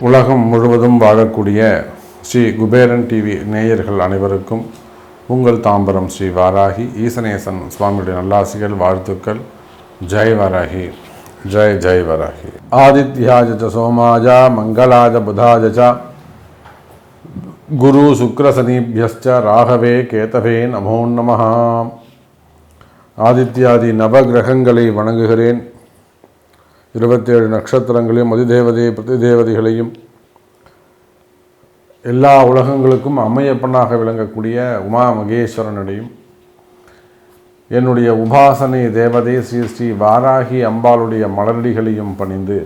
உலகம் முழுவதும் வாழக்கூடிய ஸ்ரீ குபேரன் டிவி நேயர்கள் அனைவருக்கும் உங்கள் தாம்பரம் ஸ்ரீ வாராகி ஈசனேசன் சுவாமியுடைய நல்லாசிகள் வாழ்த்துக்கள். ஜெய் வாராகி, ஜெய் ஜெய் வாராகி. ஆதித்யாஜ சோமாஜா மங்களாஜ புதாஜ குரு சுக்ரசனீபியஸ்ச ராகவே கேதவே நமோ நமஹ. ஆதித்யாதி நவகிரகங்களை வணங்குகிறேன். 27 நட்சத்திரங்களையும் அதிதேவதை பிரதிதேவதைகளையும் எல்லா உலகங்களுக்கும் அம்மையப்பனாக விளங்கக்கூடிய உமா மகேஸ்வரனுடையும் என்னுடைய உபாசனை தேவதை ஸ்ரீ ஸ்ரீ வாராகி அம்பாளுடைய மலரடிகளையும் பணிந்து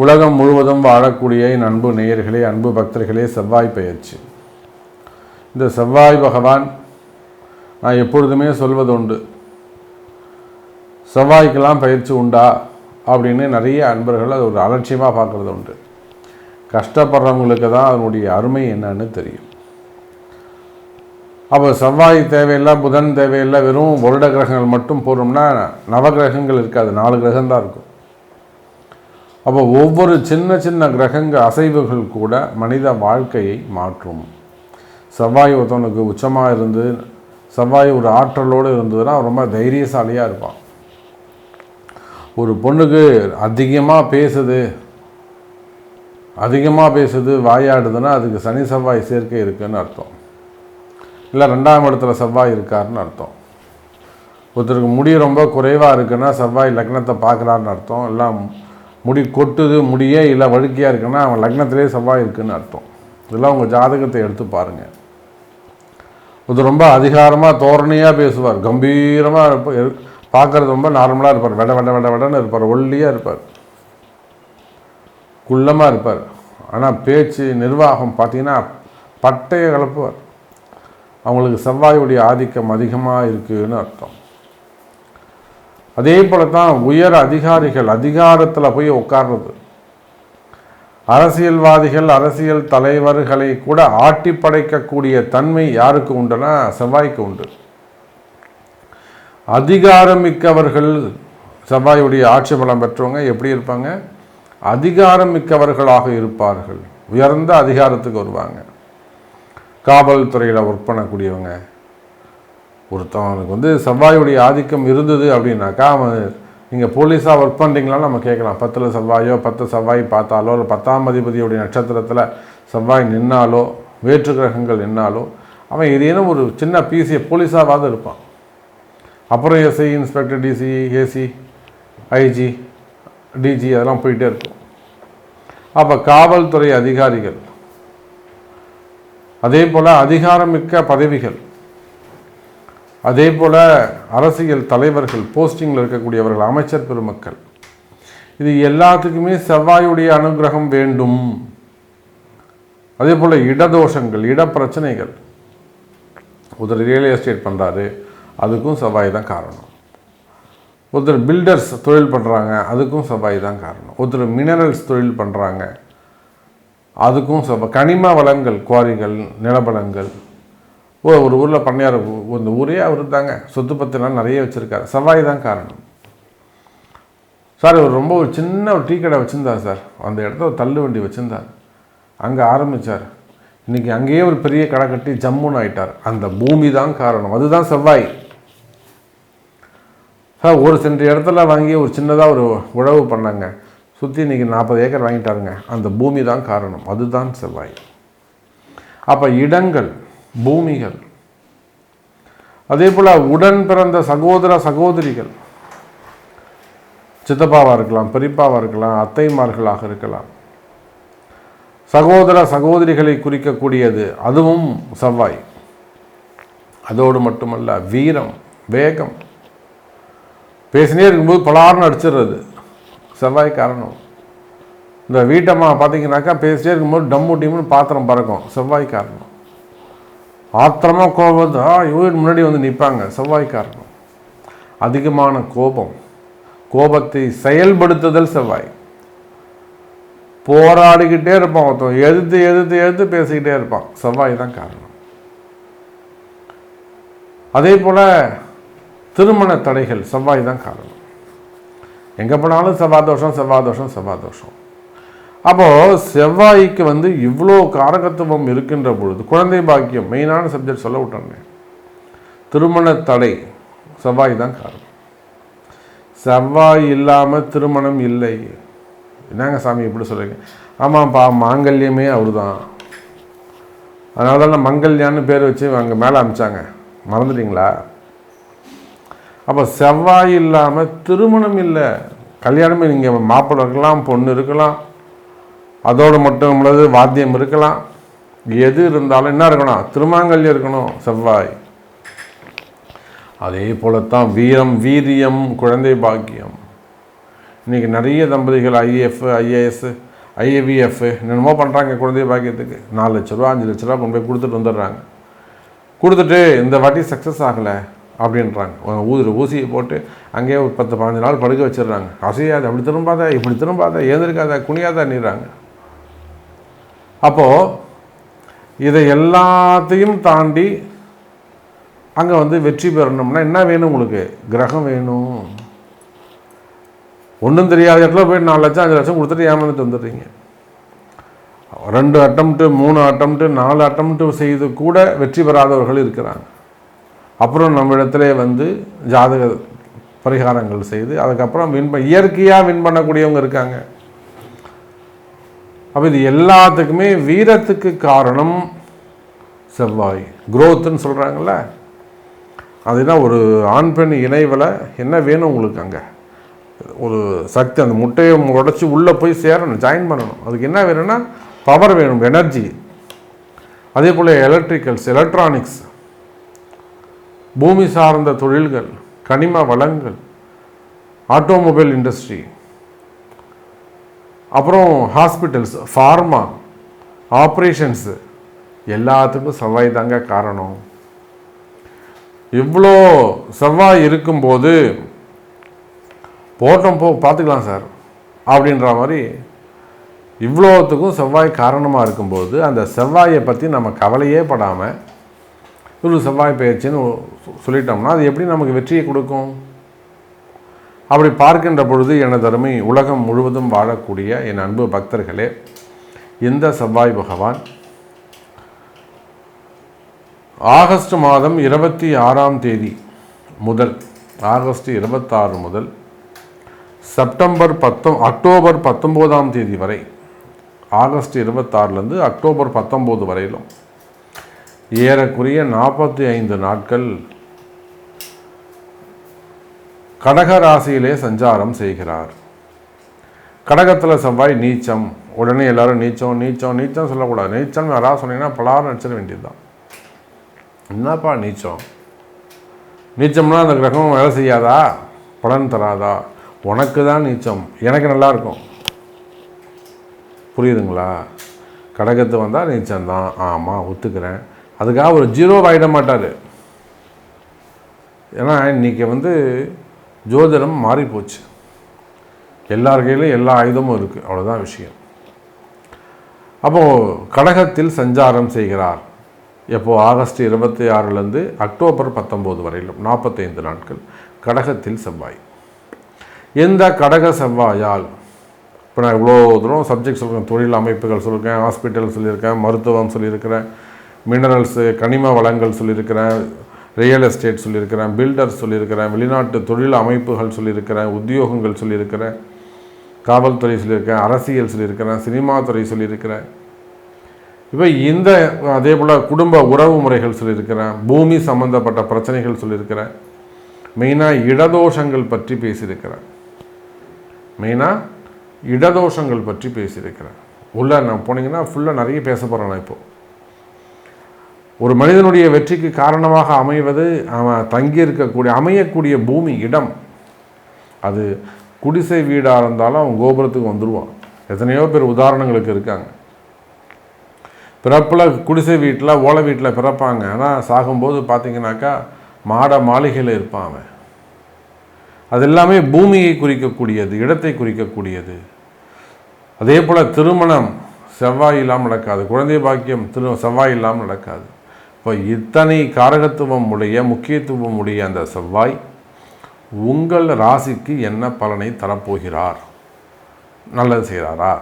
உலகம் முழுவதும் வாழக்கூடிய என் அன்பு நேயர்களே, அன்பு பக்தர்களே, செவ்வாய் பெயர்ச்சி. இந்த செவ்வாய் பகவான் நான் எப்பொழுதுமே சொல்வதுண்டு, செவ்வாய்க்கெல்லாம் பயிற்சி உண்டா அப்படின்னு நிறைய அன்பர்கள் அது ஒரு அலட்சியமாக பார்க்குறது உண்டு. கஷ்டப்படுறவங்களுக்கு தான் அதனுடைய அருமை என்னன்னு தெரியும். அப்போ செவ்வாய் தேவையில்லை, புதன் தேவையில்லை, வெறும் வருட கிரகங்கள் மட்டும் போகிறோம்னா நவகிரகங்கள் இருக்காது, 4 கிரகம் தான் இருக்கும். அப்போ ஒவ்வொரு சின்ன சின்ன கிரகங்கள் அசைவுகள் கூட மனித வாழ்க்கையை மாற்றும். செவ்வாய் ஒருத்தவனுக்கு உச்சமாக இருந்து செவ்வாய் ஒரு ஆற்றலோடு இருந்ததுன்னா ரொம்ப தைரியசாலியாக இருப்பான். ஒரு பொண்ணுக்கு அதிகமாக பேசுது வாயாடுதுன்னா அதுக்கு சனி செவ்வாய் சேர்க்கை இருக்குதுன்னு அர்த்தம். இல்லை 2ஆம் இடத்துல செவ்வாய் இருக்காருன்னு அர்த்தம். ஒருத்தருக்கு முடி ரொம்ப குறைவாக இருக்குன்னா செவ்வாய் லக்னத்தை பார்க்குறாருன்னு அர்த்தம். எல்லாம் முடி கொட்டுது, முடியே இல்லை வழுக்கையாக இருக்குன்னா அவன் லக்னத்திலே செவ்வாய் இருக்குதுன்னு அர்த்தம். இதெல்லாம் உங்கள் ஜாதகத்தை எடுத்து பாருங்கள். ஒருத்தர் ரொம்ப அதிகாரமாக தோரணையாக பேசுவார், கம்பீரமாக பார்க்குறது ரொம்ப நார்மலாக இருப்பார், வெடன்னு இருப்பார், ஒல்லியாக இருப்பார், குள்ளமாக இருப்பார். ஆனால் பேச்சு நிர்வாகம் பார்த்தீங்கன்னா பட்டையை கலப்புவார். அவங்களுக்கு செவ்வாயுடைய ஆதிக்கம் அதிகமாக இருக்குதுன்னு அர்த்தம். அதே போல தான் உயர் அதிகாரிகள் அதிகாரத்தில் போய் உட்கார்றது, அரசியல்வாதிகள் அரசியல் தலைவர்களை கூட ஆட்டி படைக்கக்கூடிய தன்மை யாருக்கு உண்டுன்னா செவ்வாய்க்கு உண்டு. அதிகாரமிக்கவர்கள் செவ்வாயுடைய ஆட்சி பலம் பெற்றவங்க எப்படி இருப்பாங்க? அதிகாரமிக்கவர்களாக இருப்பார்கள், உயர்ந்த அதிகாரத்துக்கு வருவாங்க. காவல்துறையில் ஒர்க் பண்ணக்கூடியவங்க, ஒருத்தவனுக்கு செவ்வாயுடைய ஆதிக்கம் இருந்தது அப்படின்னாக்கா அவன் நீங்கள் போலீஸாக ஒர்க் பண்ணுறீங்களான்னு நம்ம கேட்கலாம். 10 செவ்வாயோ 10 செவ்வாய் பார்த்தாலோ இல்லை 10ஆம் அதிபதியுடைய நட்சத்திரத்தில் செவ்வாய் நின்னாலோ வேற்று கிரகங்கள் நின்னாலோ அவன் ஏதேனும் ஒரு சின்ன பிசியை போலீஸாவது இருப்பான். அப்புறம் SI, inspector, DC, AC, IG, DG அதெல்லாம் போயிட்டே இருக்கும். அப்போ காவல்துறை அதிகாரிகள், அதே போல் அதிகாரமிக்க பதவிகள், அதே போல் அரசியல் தலைவர்கள், போஸ்டிங்கில் இருக்கக்கூடியவர்கள், அமைச்சர் பெருமக்கள், இது எல்லாத்துக்குமே செவ்வாயுடைய அனுகிரகம் வேண்டும். அதே போல் இடதோஷங்கள், பிரச்சனைகள், ஒருத்தர் ரியல் எஸ்டேட் பண்ணுறாரு அதுக்கும் செவ்வாய் தான் காரணம். ஒருத்தர் பில்டர்ஸ் தொழில் பண்ணுறாங்க அதுக்கும் செவ்வாய் தான் காரணம். ஒருத்தர் மினரல்ஸ் தொழில் பண்ணுறாங்க அதுக்கும் செவ்வாய். கனிம வளங்கள், குவாரிகள், நிலபலங்கள், ஒரு ஊரில் பண்ணையார், இந்த ஊரே அவர் தாங்க, சொத்து பத்திலாம் நிறைய வச்சுருக்காரு, செவ்வாய் தான் காரணம். சார் அவர் ரொம்ப ஒரு சின்ன டீ கடை வச்சுருந்தார் சார், அந்த இடத்துல ஒரு தள்ளு வண்டி வச்சுருந்தார், அங்கே ஆரம்பித்தார், இன்றைக்கி அங்கேயே ஒரு பெரிய கடை கட்டி ஜம்முன்னு ஆகிட்டார். அந்த பூமி தான் காரணம், அதுதான் செவ்வாய். சார் ஒரு சென்ட் இடத்துல வாங்கி ஒரு சின்னதாக ஒரு உழவு பண்ணாங்க, சுற்றி இன்றைக்கி 40 ஏக்கர் வாங்கிட்டாருங்க, அந்த பூமி தான் காரணம், அதுதான் செவ்வாய். அப்போ இடங்கள், பூமிகள், அதே போல் உடன் பிறந்த சகோதர சகோதரிகள், சித்தப்பாவாக இருக்கலாம், பெரியப்பாவாக இருக்கலாம், அத்தைமார்களாக இருக்கலாம், சகோதர சகோதரிகளை குறிக்கக்கூடியது அதுவும் செவ்வாய். அதோடு மட்டுமல்ல வீரம், வேகம், பேசினே இருக்கும்போது பலார்னு அடிச்சிடுறது செவ்வாய் காரணம். இந்த வீட்டம்மா பார்த்தீங்கன்னாக்கா பேசிட்டே இருக்கும்போது டம்மு டீம்னு பாத்திரம் பறக்கும், செவ்வாய் காரணம். ஆத்திரமாக கோபம் இவங்க முன்னாடி வந்து நிற்பாங்க, செவ்வாய் காரணம். அதிகமான கோபத்தை செயல்படுத்துதல் செவ்வாய். போராடிக்கிட்டே இருப்பான், ஒருத்தன் எதிர்த்து பேசிக்கிட்டே இருப்பான், செவ்வாய் தான் காரணம். அதே போல் திருமண தடைகள் செவ்வாய் தான் காரணம். எங்கே போனாலும் செவ்வாய் தோஷம், செவ்வாய் தோஷம், செவ்வாய் தோஷம். அப்போது செவ்வாய்க்கு இவ்வளோ காரகத்துவம் இருக்கின்ற பொழுது குழந்தை பாக்கியம் மெயினான சப்ஜெக்ட் சொல்ல விட்டோன்னே, திருமண தடை செவ்வாய் தான் காரணம். செவ்வாய் இல்லாமல் திருமணம் இல்லை. என்னங்க சாமி இப்படி சொல்கிறீங்க? ஆமாப்பா, மாங்கல்யமே அவர் தான். அதனால தான் மங்கல்யான்னு பேர் வச்சு அங்கே மேலே அனுப்பிச்சாங்க, மறந்துட்டீங்களா? அப்போ செவ்வாய் இல்லாமல் திருமணம் இல்லை. கல்யாணமே நீங்கள் மாப்பிள்ளை இருக்கலாம், பொண்ணு இருக்கலாம், அதோடு மட்டும் உள்ளது வாத்தியம் இருக்கலாம், எது இருந்தாலும் என்ன இருக்கணும்? திருமாங்கல்யம் இருக்கணும், செவ்வாய். அதே போலத்தான் வீரம், வீரியம், குழந்தை பாக்கியம். இன்றைக்கி நிறைய தம்பதிகள் ஐஏஎஃப், ஐஏஎஸ், ஐஏவிஎஃப் என்னென்னமோ பண்ணுறாங்க குழந்தை பாக்கியத்துக்கு. 4 லட்ச ரூபா 5 லட்ச ரூபா கொண்டு போய் கொடுத்துட்டு வந்துடுறாங்க. கொடுத்துட்டு இந்த வாட்டி சக்ஸஸ் ஆகலை அப்படின்றாங்க. ஊசியை போட்டு அங்கேயே ஒரு 10-15 நாள் படுக்க வச்சிடுறாங்க. அசையாது, அப்படி திரும்பாத, இப்படி திரும்பாத, ஏந்திருக்காத, குனியாதன்னிடுறாங்க. அப்போது இதை எல்லாத்தையும் தாண்டி அங்கே வெற்றி பெறணும்னா என்ன வேணும்? உங்களுக்கு கிரகம் வேணும். ஒன்றும் தெரியாத இடத்துல போய் 4 லட்சம் 5 லட்சம் கொடுத்துட்டு ஏமாந்துட்டு வந்துடுறீங்க. 2 அட்டம்ப்ட்டு 3 அட்டம்ப்ட்டு 4 அட்டம்ப்ட்டு செய்து கூட வெற்றி பெறாதவர்கள் இருக்கிறாங்க. அப்புறம் நம்ம இடத்துல ஜாதக பரிகாரங்கள் செய்து அதுக்கப்புறம் இயற்கையாக வின் பண்ணக்கூடியவங்க இருக்காங்க. அப்போ இது எல்லாத்துக்குமே வீரத்துக்கு காரணம் செவ்வாய். குரோத்துன்னு சொல்கிறாங்கல்ல, அதுதான் ஒரு ஆண் பெண் இணைவில் என்ன வேணும் உங்களுக்கு? அங்கே ஒரு சக்தி, அந்த முட்டையை உடச்சி உள்ளே போய் சேரணும், ஜாயின் பண்ணணும். அதுக்கு என்ன வேணும்னா பவர் வேணும், எனர்ஜி. அதே போல் எலக்ட்ரிக்கல்ஸ், எலக்ட்ரானிக்ஸ், பூமி சார்ந்த தொழில்கள், கனிம வளங்கள், ஆட்டோமொபைல் இண்டஸ்ட்ரி, அப்புறம் ஹாஸ்பிட்டல்ஸ், ஃபார்மா, ஆப்ரேஷன்ஸு, எல்லாத்துக்கும் செவ்வாய் தாங்க காரணம். இவ்வளோ செவ்வாய் இருக்கும்போது போட்டோம் பார்த்துக்கலாம் சார் அப்படின்ற மாதிரி இவ்வளோத்துக்கும் செவ்வாய் காரணமாக இருக்கும்போது அந்த செவ்வாயை பற்றி நம்ம கவலையே படாமல் ஒரு செவ்வாய் பயிற்சின்னு சொல்லிட்டோம்னா அது எப்படி நமக்கு வெற்றியை கொடுக்கும்? அப்படி பார்க்கின்ற பொழுது எனது அருமை உலகம் முழுவதும் வாழக்கூடிய என் அன்பு பக்தர்களே, இந்த செவ்வாய் பகவான் ஆகஸ்ட் மாதம் 26ஆம் தேதி முதல், ஆகஸ்ட் 26 முதல் அக்டோபர் 19ஆம் தேதி வரை, ஆகஸ்ட் 26லேருந்து அக்டோபர் 19 வரையிலும் ஏறக்குறைய 45 நாட்கள் கடக ராசியிலே சஞ்சாரம் செய்கிறார். கடகத்தில் செவ்வாய் நீச்சம். உடனே எல்லாரும் நீச்சம் நீச்சம் நீச்சம் சொல்லக்கூடாது. நீச்சம் யாராவது சொன்னீங்கன்னா பலாரம் நடிச்சிட வேண்டியதுதான். என்னப்பா நீச்சம்? நீச்சம்னா அந்த கிரகம் வேலை செய்யாதா? பலன் தராதா? உனக்கு தான் நீச்சம், எனக்கு நல்லா இருக்கும். புரியுதுங்களா? கடகத்து வந்தால் நீச்சம்தான். ஆமாம், ஒத்துக்கிறேன். அதுக்காக ஒரு 0 ஆகிட மாட்டார். ஏன்னா இன்றைக்கி ஜோதிடம் மாறி போச்சு. எல்லார் கையிலும் எல்லா ஆயுதமும் இருக்குது, அவ்வளோதான் விஷயம். அப்போது கடகத்தில் சஞ்சாரம் செய்கிறார். எப்போது? ஆகஸ்ட் 26லேருந்து அக்டோபர் 19 வரையிலும் 45 நாட்கள் கடகத்தில் செவ்வாய். எந்த கடக செவ்வாயால் இப்போ நான் இவ்வளோ தூரம் சப்ஜெக்ட் சொல்லியிருக்கேன். தொழில் அமைப்புகள் சொல்லியிருக்கேன், ஹாஸ்பிட்டல் சொல்லியிருக்கேன், மருத்துவம் சொல்லியிருக்கிறேன், மினரல்ஸு கனிம வளங்கள் சொல்லியிருக்கிறேன், ரியல் எஸ்டேட் சொல்லியிருக்கிறேன், பில்டர்ஸ் சொல்லியிருக்கிறேன், வெளிநாட்டு தொழில் அமைப்புகள் சொல்லியிருக்கிறேன், உத்தியோகங்கள் சொல்லியிருக்கிறேன், காவல்துறை சொல்லியிருக்கேன், அரசியல் சொல்லியிருக்கிறேன், சினிமா துறை சொல்லியிருக்கிறேன். இப்போ அதே போல் குடும்ப உறவு முறைகள் சொல்லியிருக்கிறேன், பூமி சம்மந்தப்பட்ட பிரச்சனைகள் சொல்லியிருக்கிறேன், மெயினாக இடதோஷங்கள் பற்றி பேசியிருக்கிறேன். உள்ளே நான் போனீங்கன்னா ஃபுல்லாக நிறைய பேச போகிறேன். நான் இப்போது ஒரு மனிதனுடைய வெற்றிக்கு காரணமாக அமைவது அவன் அமையக்கூடிய பூமி, இடம். அது குடிசை வீடாக இருந்தாலும் அவன் கோபுரத்துக்கு வந்துடுவான். எத்தனையோ பேர் உதாரணங்களுக்கு இருக்காங்க. பிறப்பில் குடிசை வீட்டில், ஓலை வீட்டில் பிறப்பாங்க. ஆனால் சாகும்போது பார்த்தீங்கன்னாக்கா மாளிகையில் இருப்பான் அவன். அது எல்லாமே பூமியை குறிக்கக்கூடியது, இடத்தை குறிக்கக்கூடியது. அதே போல் திருமணம் செவ்வாய் இல்லாமல் நடக்காது, குழந்தை பாக்கியம் செவ்வாய் இல்லாமல் நடக்காது. இப்போ இத்தனை காரகத்துவம் உடைய, முக்கியத்துவம் உடைய அந்த செவ்வாய் உங்கள் ராசிக்கு என்ன பலனை தரப்போகிறார்? நல்லது செய்கிறாரா?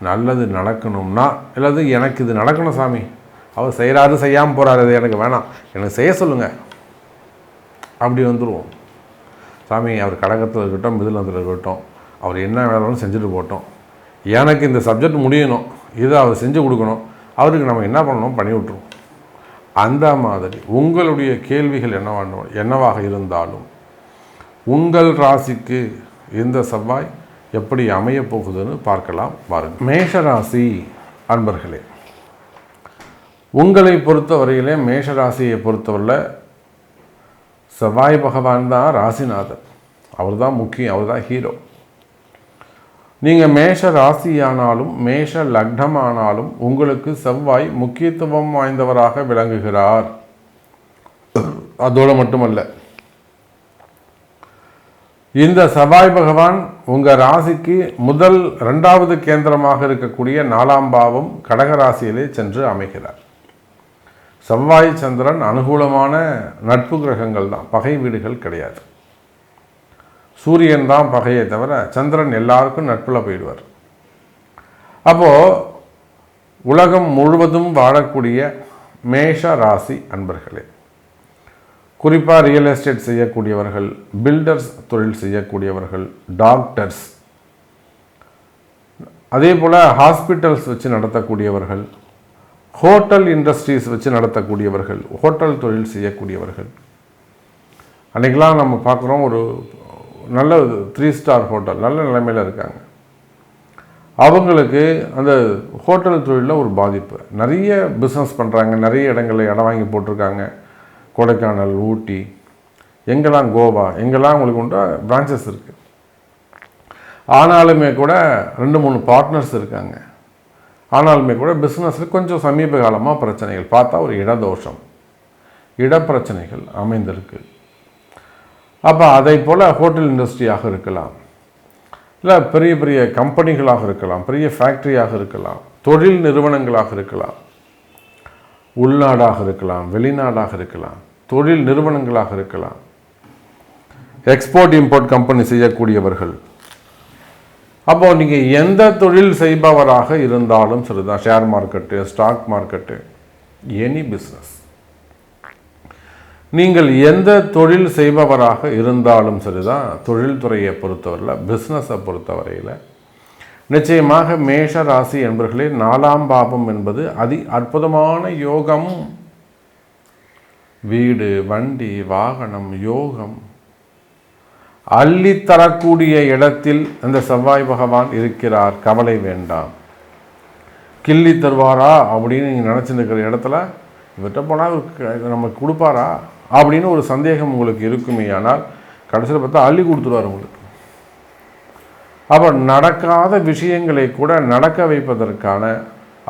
நல்லது நடக்கணும்னா, இல்லது எனக்கு இது நடக்கணும் சாமி, அவர் செய்கிறாரு செய்யாமல் போகிறாரு, அது எனக்கு வேணாம், எனக்கு செய்ய சொல்லுங்கள், அப்படி வந்துடுவோம். சாமி அவர் கடகத்தில் இருக்கட்டும், மிதுனத்தில் இருக்கட்டும், அவர் என்ன வேணாலும் செஞ்சுட்டு போட்டோம், எனக்கு இந்த சப்ஜெக்ட் முடியணும், இதை அவர் செஞ்சு கொடுக்கணும், அவருக்கு நம்ம என்ன பண்ணணும் பண்ணி விட்ருவோம். அந்த மாதிரி உங்களுடைய கேள்விகள் என்னவாக இருந்தாலும் உங்கள் ராசிக்கு இந்த செவ்வாய் எப்படி அமைய போகுதுன்னு பார்க்கலாம் பாருங்கள். மேஷராசி அன்பர்களே, உங்களை பொறுத்தவரையிலே மேஷராசியை பொறுத்தவரையில் செவ்வாய் பகவான் தான் ராசிநாதன், அவர் தான் முக்கியம், அவர் தான் ஹீரோ. நீங்கள் மேஷ ராசியானாலும் மேஷ லக்னமானாலும் உங்களுக்கு செவ்வாய் முக்கியத்துவம் வாய்ந்தவராக விளங்குகிறார். அதோடு மட்டுமல்ல, இந்த செவ்வாய் பகவான் உங்கள் ராசிக்கு முதல் 2வது கேந்திரமாக இருக்கக்கூடிய 4ஆம் பாவம் கடகராசியிலே சென்று அமைகிறார். செவ்வாய் சந்திரன் அனுகூலமான நட்பு கிரகங்கள் தான், பகை வீடுகள் கிடையாது. சூரியன் தான் பகையை தவிர சந்திரன் எல்லாருக்கும் நட்பில் போயிடுவார். அப்போது உலகம் முழுவதும் வாழக்கூடிய மேஷ ராசி அன்பர்களே, குறிப்பாக ரியல் எஸ்டேட் செய்யக்கூடியவர்கள், பில்டர்ஸ் தொழில் செய்யக்கூடியவர்கள், டாக்டர்ஸ், அதே போல் ஹாஸ்பிட்டல்ஸ் வச்சு நடத்தக்கூடியவர்கள், ஹோட்டல் இண்டஸ்ட்ரீஸ் வச்சு நடத்தக்கூடியவர்கள், ஹோட்டல் தொழில் செய்யக்கூடியவர்கள். அன்றைக்கெலாம் நம்ம பார்க்குறோம், ஒரு நல்ல 3 ஸ்டார் ஹோட்டல் நல்ல நிலைமையில் இருக்காங்க. அவங்களுக்கு அந்த ஹோட்டல் தொழிலில் ஒரு பாதிப்பு. நிறைய பிஸ்னஸ் பண்ணுறாங்க, நிறைய இடங்களில் இடம் வாங்கி போட்டிருக்காங்க. கொடைக்கானல், ஊட்டி, எங்கெல்லாம் கோவா, எங்கெல்லாம் உங்களுக்கு உண்டா பிரான்ச்சஸ் இருக்குது. ஆனாலுமே கூட 2-3 பார்ட்னர்ஸ் இருக்காங்க. ஆனாலுமே கூட பிஸ்னஸில் கொஞ்சம் சமீப காலமாக பிரச்சனைகள் பார்த்தா ஒரு இடதோஷம், இடப்பிரச்சனைகள் அமைந்திருக்கு. அப்போ அதை போல் ஹோட்டல் இண்டஸ்ட்ரியாக இருக்கலாம், இல்லை பெரிய பெரிய கம்பெனிகளாக இருக்கலாம், பெரிய ஃபேக்ட்ரியாக இருக்கலாம், தொழில் நிறுவனங்களாக இருக்கலாம், உள்நாடாக இருக்கலாம், வெளிநாடாக இருக்கலாம், தொழில் நிறுவனங்களாக இருக்கலாம், எக்ஸ்போர்ட் இம்போர்ட் கம்பெனி செய்யக்கூடியவர்கள். அப்போது நீங்கள் எந்த தொழில் செய்பவராக இருந்தாலும் சரிதான், share market, stock market, any business, நீங்கள் எந்த தொழில் செய்பவராக இருந்தாலும் சரிதான், தொழில்துறையை பொறுத்தவரையில், பிஸ்னஸை பொறுத்தவரையில் நிச்சயமாக மேஷ ராசி என்பவர்களே 4ஆம் பாவம் என்பது அற்புதமான யோகம். வீடு, வண்டி, வாகனம், யோகம் அள்ளித்தரக்கூடிய இடத்தில் அந்த செவ்வாய் பகவான் இருக்கிறார். கவலை வேண்டாம். கிள்ளி தருவாரா அப்படின்னு நீங்கள் நினச்சிருக்கிற இடத்துல இவர்கிட்ட போனால் நமக்கு கொடுப்பாரா அப்படின்னு ஒரு சந்தேகம் உங்களுக்கு இருக்குமே, ஆனால் கடைசியில் பார்த்தா அள்ளி கொடுத்துருவார் உங்களுக்கு. அப்போ நடக்காத விஷயங்களை கூட நடக்க வைப்பதற்கான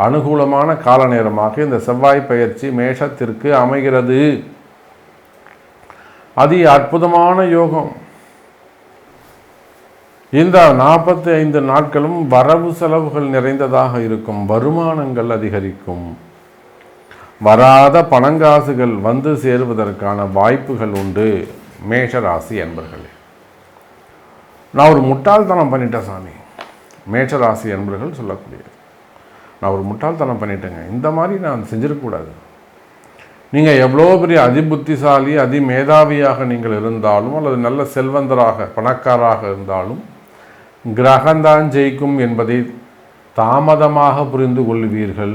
அனுகூலமான கால நேரமாக இந்த செவ்வாய் பயிற்சி மேஷத்திற்கு அமைகிறது. அற்புதமான யோகம். இந்த 45 நாட்களும் வரவு செலவுகள் நிறைந்ததாக இருக்கும், வருமானங்கள் அதிகரிக்கும், வராத பணங்காசுகள் வந்து சேருவதற்கான வாய்ப்புகள் உண்டு. மேஷராசி என்பர்களே, நான் ஒரு முட்டாள்தனம் பண்ணிட்டேன் சாமி, மேஷராசி என்பர்கள் சொல்லக்கூடியது, நான் ஒரு முட்டாள்தனம் பண்ணிட்டேங்க, இந்த மாதிரி நான் செஞ்சிடக்கூடாது. நீங்கள் எவ்வளோ பெரிய அதிபுத்திசாலி, அதிமேதாவியாக நீங்கள் இருந்தாலும், அல்லது நல்ல செல்வந்தராக பணக்காராக இருந்தாலும், கிரகந்தான் ஜெயிக்கும் என்பதை தாமதமாக புரிந்து கொள்வீர்கள்.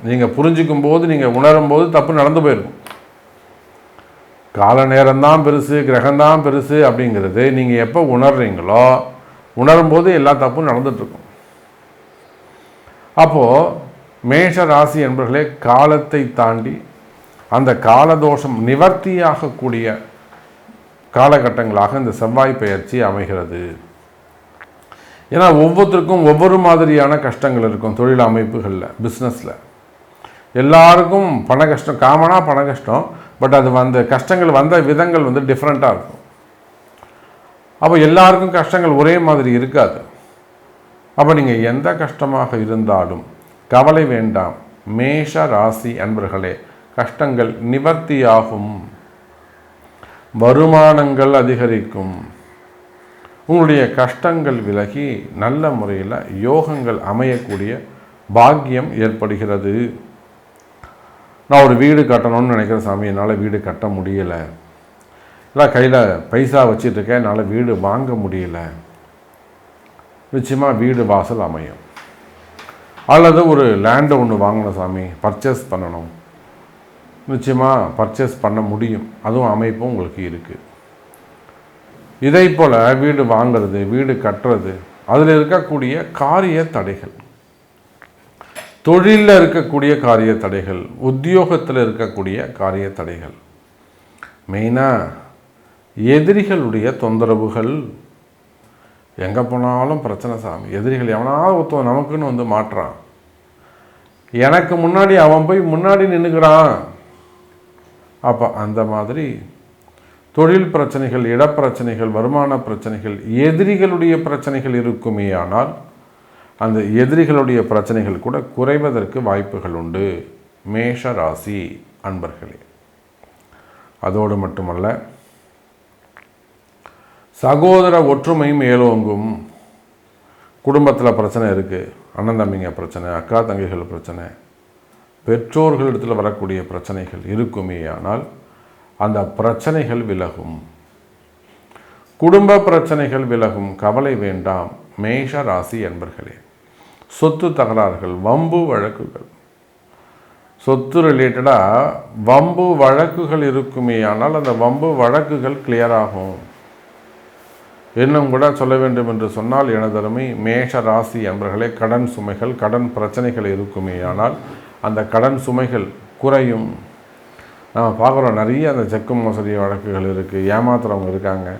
நீங்கள் புரிஞ்சிக்கும் போது, நீங்கள் உணரும் போது தப்பு நடந்து போயிருக்கும். கால நேரம்தான் பெருசு, கிரகம்தான் பெருசு அப்படிங்கிறது நீங்கள் எப்போ உணர்றீங்களோ, உணரும்போது எல்லா தப்பும் நடந்துட்டுருக்கும். அப்போது மேஷ ராசி என்பவர்களே, காலத்தை தாண்டி அந்த காலதோஷம் நிவர்த்தியாகக்கூடிய காலகட்டங்களாக இந்த செவ்வாய் பெயர்ச்சி அமைகிறது. ஏன்னா ஒவ்வொருத்தருக்கும் ஒவ்வொரு மாதிரியான கஷ்டங்கள் இருக்கும். தொழில் அமைப்புகளில், பிஸ்னஸில் எல்லாருக்கும் பண கஷ்டம், காமனாக பண கஷ்டம். பட் அது கஷ்டங்கள் வந்த விதங்கள் டிஃப்ரெண்ட்டாக இருக்கும். அப்போ எல்லாருக்கும் கஷ்டங்கள் ஒரே மாதிரி இருக்காது. அப்போ நீங்கள் எந்த கஷ்டமாக இருந்தாலும் கவலை வேண்டாம். மேஷ ராசி அன்பர்களே, கஷ்டங்கள் நிவர்த்தியாகும். வருமானங்கள் அதிகரிக்கும். உங்களுடைய கஷ்டங்கள் விலகி நல்ல முறையில் யோகங்கள் அமையக்கூடிய பாக்கியம் ஏற்படுகிறது. நான் ஒரு வீடு கட்டணும்னு நினைக்கிற சாமி, என்னால் வீடு கட்ட முடியலை, இல்லை கையில் பைசா வச்சிட்ருக்கேன், என்னால் வீடு வாங்க முடியல. நிச்சயமாக வீடு வாசல் அமையும். அல்லது ஒரு லேண்டை ஒன்று வாங்கணும் சாமி, பர்ச்சேஸ் பண்ணணும், நிச்சயமாக பர்ச்சேஸ் பண்ண முடியும். அதுவும் அமைப்பும் உங்களுக்கு இருக்குது. இதை போல் வீடு வாங்கிறது, வீடு கட்டுறது, அதில் இருக்கக்கூடிய காரிய தடைகள், தொழிலில் இருக்கக்கூடிய காரிய தடைகள், உத்தியோகத்தில் இருக்கக்கூடிய காரிய தடைகள், மெயினாக எதிரிகளுடைய தொந்தரவுகள். எங்கே போனாலும் பிரச்சனை சாமி. எதிரிகள் எவனாவது ஒருத்தன் நமக்குன்னு வந்து மாட்டுறான், எனக்கு முன்னாடி அவன் போய் முன்னாடி நின்றுக்கிறான். அப்போ அந்த மாதிரி தொழில் பிரச்சனைகள், இடப்பிரச்சனைகள், வருமான பிரச்சனைகள், எதிரிகளுடைய பிரச்சனைகள் இருக்குமே. ஆனால் அந்த எதிரிகளுடைய பிரச்சனைகள் கூட குறைவதற்கு வாய்ப்புகள் உண்டு மேஷ ராசி அன்பர்களே. அதோடு மட்டுமல்ல, சகோதர ஒற்றுமை மேலோங்கும். குடும்பத்தில் பிரச்சனை இருக்குது, அண்ணன் தம்பிங்க பிரச்சனை, அக்கா தங்கைகள் பிரச்சனை, பெற்றோர்களிடத்தில் வரக்கூடிய பிரச்சனைகள் இருக்குமே. ஆனால் அந்த பிரச்சனைகள் விலகும், குடும்ப பிரச்சனைகள் விலகும். கவலை வேண்டாம் மேஷ ராசி என்பர்களே. சொத்து தகராறுகள், வம்பு வழக்குகள், சொத்து ரிலேட்டடாக வம்பு வழக்குகள் இருக்குமே. ஆனால் அந்த வம்பு வழக்குகள் கிளியர் ஆகும். இன்னும் கூட சொல்ல வேண்டும் என்று சொன்னால், எனதருமை மேஷ ராசி என்பர்களே, கடன் சுமைகள், கடன் பிரச்சனைகள் இருக்குமே. ஆனால் அந்த கடன் சுமைகள் குறையும். நம்ம பார்க்குறோம், நிறைய அந்த செக்கு மோசடி வழக்குகள் இருக்குது, ஏமாத்துறவங்க இருக்காங்க.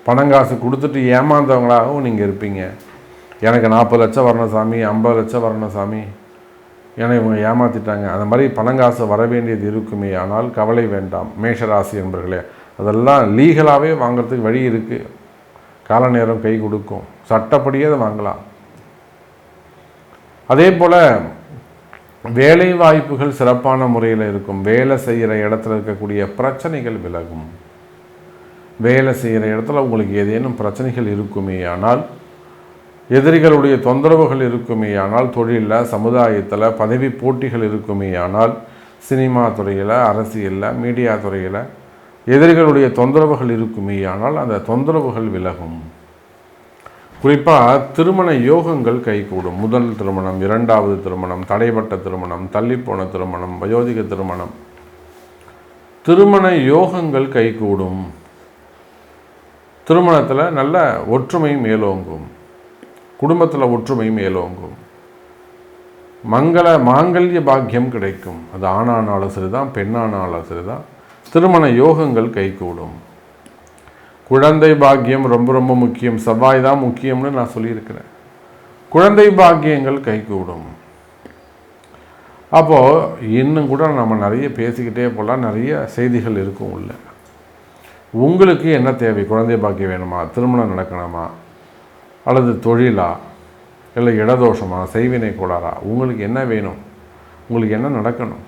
பணங்காசு கொடுத்துட்டு ஏமாந்தவங்களாகவும் நீங்கள் இருப்பீங்க. எனக்கு 40 லட்சம் வரணும் சாமி, 50 லட்சம் வரணும் சாமி, ஏன்னா இவங்க ஏமாற்றிட்டாங்க. அந்த மாதிரி பணங்காசு வர வேண்டியது இருக்குமே. ஆனால் கவலை வேண்டாம் மேஷராசி என்பர்களே. அதெல்லாம் லீகலாகவே வாங்கிறதுக்கு வழி இருக்குது. கால நேரம் கை கொடுக்கும், சட்டப்படியே அதை வாங்கலாம். அதே போல் வேலை வாய்ப்புகள் சிறப்பான முறையில் இருக்கும். வேலை செய்கிற இடத்துல இருக்கக்கூடிய பிரச்சனைகள் விலகும். வேலை செய்கிற இடத்துல உங்களுக்கு ஏதேனும் பிரச்சனைகள் இருக்குமே. ஆனால் எதிரிகளுடைய தொந்தரவுகள் இருக்குமே. ஆனால் தொழிலில், சமுதாயத்தில் பதவி போட்டிகள் இருக்குமே. ஆனால் சினிமா துறையில், அரசியலில், மீடியா துறையில் எதிரிகளுடைய தொந்தரவுகள் இருக்குமே. ஆனால் அந்த தொந்தரவுகள் விலகும். குறிப்பாக திருமண யோகங்கள் கைகூடும். முதல் திருமணம், இரண்டாவது திருமணம், தடைப்பட்ட திருமணம், தள்ளிப்போன திருமணம், வயோதிக திருமணம், திருமண யோகங்கள் கைகூடும். திருமணத்தில் நல்ல ஒற்றுமை மேலோங்கும், குடும்பத்தில் ஒற்றுமை மேலோங்கும், மாங்கல்ய பாக்கியம் கிடைக்கும். அது ஆணானாலும் சரிதான், பெண்ணானாலும் சரிதான், திருமண யோகங்கள் கைகூடும். குழந்தை பாக்கியம் ரொம்ப ரொம்ப முக்கியம். செவ்வாய் தான் முக்கியம்னு நான் சொல்லியிருக்கிறேன். குழந்தை பாக்கியங்கள் கைகூடும். அப்போது இன்னும் கூட நம்ம நிறைய பேசிக்கிட்டே போகலாம், நிறைய செய்திகள் இருக்கும் உள்ள. உங்களுக்கு என்ன தேவை? குழந்தை பாக்கியம் வேணுமா? திருமணம் நடக்கணுமா? அல்லது தொழிலா? இல்லை இடதோஷமா? செய்வினை கோளாறா? உங்களுக்கு என்ன வேணும்? உங்களுக்கு என்ன நடக்கணும்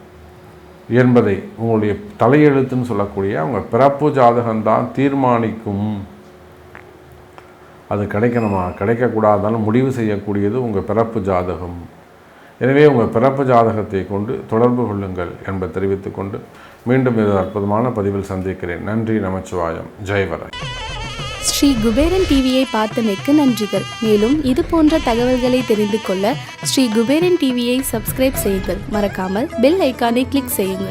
என்பதை உங்களுடைய தலையெழுத்துன்னு சொல்லக்கூடிய அவங்க பிறப்பு ஜாதகம்தான் தீர்மானிக்கும். அது கிடைக்கணுமா கிடைக்கக்கூடாதாலும் முடிவு செய்யக்கூடியது உங்கள் பிறப்பு ஜாதகம். எனவே உங்கள் பிறப்பு ஜாதகத்தை கொண்டு தொடர்பு கொள்ளுங்கள் என்பதை தெரிவித்துக்கொண்டு மீண்டும் ஒரு அற்புதமான பதிவில் சந்திக்கிறேன். நன்றி, நமச்சிவாயம், ஜெயவரன். ஸ்ரீ குபேரன் டிவியை பார்த்தமைக்கு நன்றிகள். மேலும் இது போன்ற தகவல்களை தெரிந்து கொள்ள ஸ்ரீ குபேரன் டிவியை சப்ஸ்கிரைப் செய்யுங்கள். மறக்காமல் பெல் ஐக்கானை கிளிக் செய்யுங்கள்.